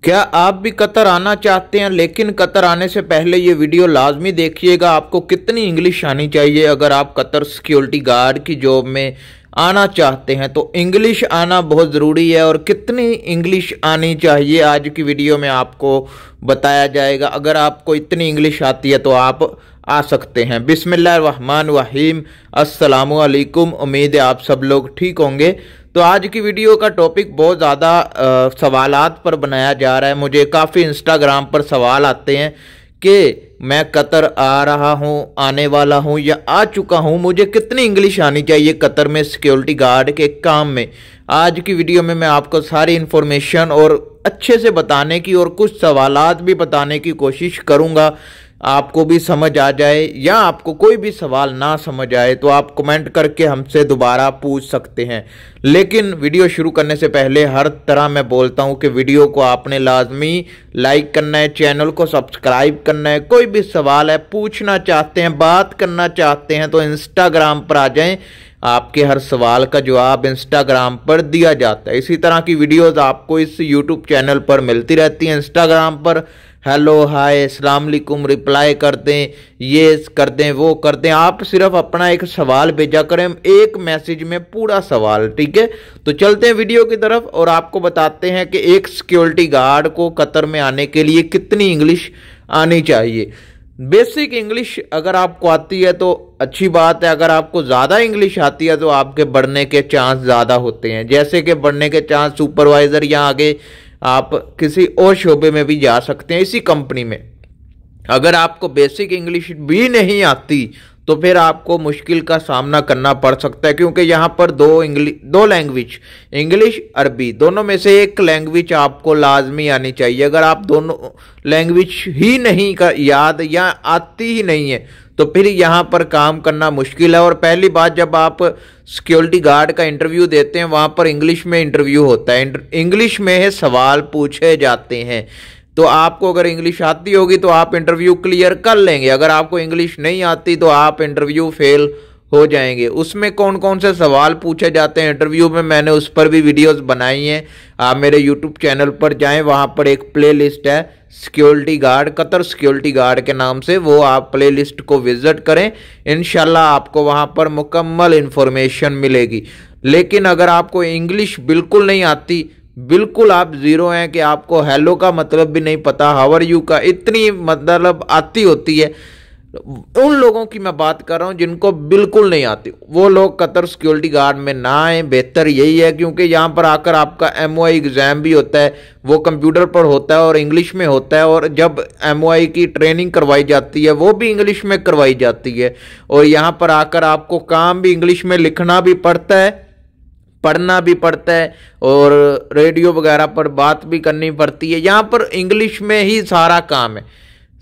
क्या आप भी कतर आना चाहते हैं, लेकिन कतर आने से पहले ये वीडियो लाजमी देखिएगा। आपको कितनी इंग्लिश आनी चाहिए अगर आप कतर सिक्योरिटी गार्ड की जॉब में आना चाहते हैं, तो इंग्लिश आना बहुत ज़रूरी है। और कितनी इंग्लिश आनी चाहिए आज की वीडियो में आपको बताया जाएगा। अगर आपको इतनी इंग्लिश आती है तो आप आ सकते हैं। बिस्मिल्लाहिर्रहमानिर्रहीम, अस्सलामु अलैकुम। उम्मीद है आप सब लोग ठीक होंगे। तो आज की वीडियो का टॉपिक बहुत ज़्यादा सवालात पर बनाया जा रहा है। मुझे काफ़ी इंस्टाग्राम पर सवाल आते हैं कि मैं कतर आ रहा हूँ, आने वाला हूँ या आ चुका हूँ, मुझे कितनी इंग्लिश आनी चाहिए कतर में सिक्योरिटी गार्ड के काम में। आज की वीडियो में मैं आपको सारी इन्फॉर्मेशन और अच्छे से बताने की और कुछ सवालात भी बताने की कोशिश करूँगा, आपको भी समझ आ जाए। या आपको कोई भी सवाल ना समझ आए तो आप कमेंट करके हमसे दोबारा पूछ सकते हैं। लेकिन वीडियो शुरू करने से पहले हर तरह मैं बोलता हूं कि वीडियो को आपने लाजमी लाइक करना है, चैनल को सब्सक्राइब करना है। कोई भी सवाल है, पूछना चाहते हैं, बात करना चाहते हैं तो इंस्टाग्राम पर आ जाएं। आपके हर सवाल का जवाब इंस्टाग्राम पर दिया जाता है। इसी तरह की वीडियोस आपको इस यूट्यूब चैनल पर मिलती रहती हैं। इंस्टाग्राम पर हेलो, हाय, अस्सलाम वालेकुम रिप्लाई कर दें, ये कर दें, वो कर दें। आप सिर्फ अपना एक सवाल भेजा करें, एक मैसेज में पूरा सवाल, ठीक है। तो चलते हैं वीडियो की तरफ और आपको बताते हैं कि एक सिक्योरिटी गार्ड को कतर में आने के लिए कितनी इंग्लिश आनी चाहिए। बेसिक इंग्लिश अगर आपको आती है तो अच्छी बात है। अगर आपको ज़्यादा इंग्लिश आती है तो आपके बढ़ने के चांस ज़्यादा होते हैं। जैसे कि बढ़ने के चांस सुपरवाइज़र या आगे आप किसी और शोबे में भी जा सकते हैं इसी कंपनी में। अगर आपको बेसिक इंग्लिश भी नहीं आती तो फिर आपको मुश्किल का सामना करना पड़ सकता है, क्योंकि यहाँ पर दो लैंग्वेज, इंग्लिश अरबी, दोनों में से एक लैंग्वेज आपको लाजमी आनी चाहिए। अगर आप दोनों लैंग्वेज ही नहीं याद या आती ही नहीं है तो फिर यहाँ पर काम करना मुश्किल है। और पहली बात, जब आप सिक्योरिटी गार्ड का इंटरव्यू देते हैं वहाँ पर इंग्लिश में इंटरव्यू होता है, इंग्लिश में सवाल पूछे जाते हैं। तो आपको अगर इंग्लिश आती होगी तो आप इंटरव्यू क्लियर कर लेंगे। अगर आपको इंग्लिश नहीं आती तो आप इंटरव्यू फेल हो जाएंगे। उसमें कौन कौन से सवाल पूछे जाते हैं इंटरव्यू में, मैंने उस पर भी वीडियोस बनाई हैं। आप मेरे यूट्यूब चैनल पर जाएं, वहां पर एक प्लेलिस्ट है security guard, Qatar security guard के नाम से, वो आप प्लेलिस्ट को विजिट करें। इंशाल्लाह आपको वहां पर मुकम्मल इंफॉर्मेशन मिलेगी। लेकिन अगर आपको इंग्लिश बिल्कुल नहीं आती, बिल्कुल आप जीरो हैं कि आपको हेलो का मतलब भी नहीं पता, हाउ आर यू का इतनी मतलब आती होती है, उन लोगों की मैं बात कर रहा हूं जिनको बिल्कुल नहीं आती। वो लोग कतर सिक्योरिटी गार्ड में ना आए, बेहतर यही है। क्योंकि यहां पर आकर आपका MOI एग्जाम भी होता है, वो कंप्यूटर पर होता है और इंग्लिश में होता है। और जब MOI की ट्रेनिंग करवाई जाती है वो भी इंग्लिश में करवाई जाती है। और यहां पर आकर आपको काम भी इंग्लिश में लिखना भी पड़ता है, पढ़ना भी पड़ता है और रेडियो वगैरह पर बात भी करनी पड़ती है। यहाँ पर इंग्लिश में ही सारा काम है,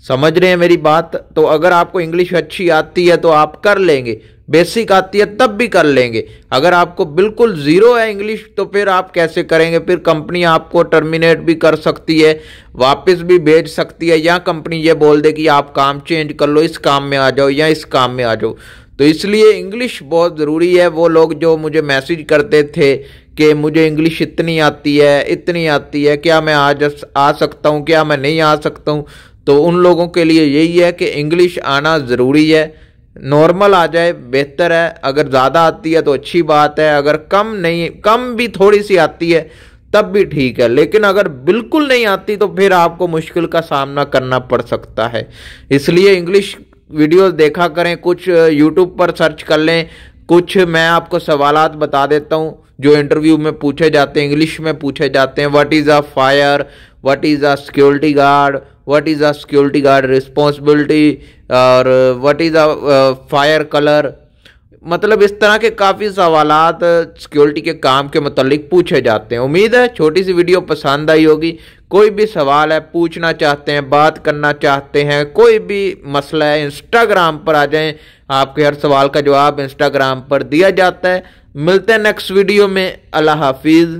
समझ रहे हैं मेरी बात। तो अगर आपको इंग्लिश अच्छी आती है तो आप कर लेंगे, बेसिक आती है तब भी कर लेंगे। अगर आपको बिल्कुल ज़ीरो है इंग्लिश तो फिर आप कैसे करेंगे? फिर कंपनी आपको टर्मिनेट भी कर सकती है, वापस भी भेज सकती है, या कंपनी ये बोल दे कि आप काम चेंज कर लो, इस काम में आ जाओ या इस काम में आ जाओ। तो इसलिए इंग्लिश बहुत ज़रूरी है। वो लोग जो मुझे मैसेज करते थे कि मुझे इंग्लिश इतनी आती है, क्या मैं आज आ सकता हूँ, क्या मैं नहीं आ सकता हूँ, तो उन लोगों के लिए यही है कि इंग्लिश आना ज़रूरी है। नॉर्मल आ जाए बेहतर है। अगर ज़्यादा आती है तो अच्छी बात है, अगर कम भी थोड़ी सी आती है तब भी ठीक है। लेकिन अगर बिल्कुल नहीं आती तो फिर आपको मुश्किल का सामना करना पड़ सकता है। इसलिए इंग्लिश वीडियोस देखा करें, कुछ यूट्यूब पर सर्च कर लें, कुछ मैं आपको सवालात बता देता हूं जो इंटरव्यू में पूछे जाते हैं, इंग्लिश में पूछे जाते हैं। What is a fire, what is a security guard, what is a security guard responsibility, और what is a fire colour. मतलब इस तरह के काफ़ी सवालात सिक्योरिटी के काम के मुतालिक पूछे जाते हैं। उम्मीद है छोटी सी वीडियो पसंद आई होगी। कोई भी सवाल है, पूछना चाहते हैं, बात करना चाहते हैं, कोई भी मसला है, इंस्टाग्राम पर आ जाएं। आपके हर सवाल का जवाब इंस्टाग्राम पर दिया जाता है। मिलते हैं नेक्स्ट वीडियो में। अल्लाह हाफिज़।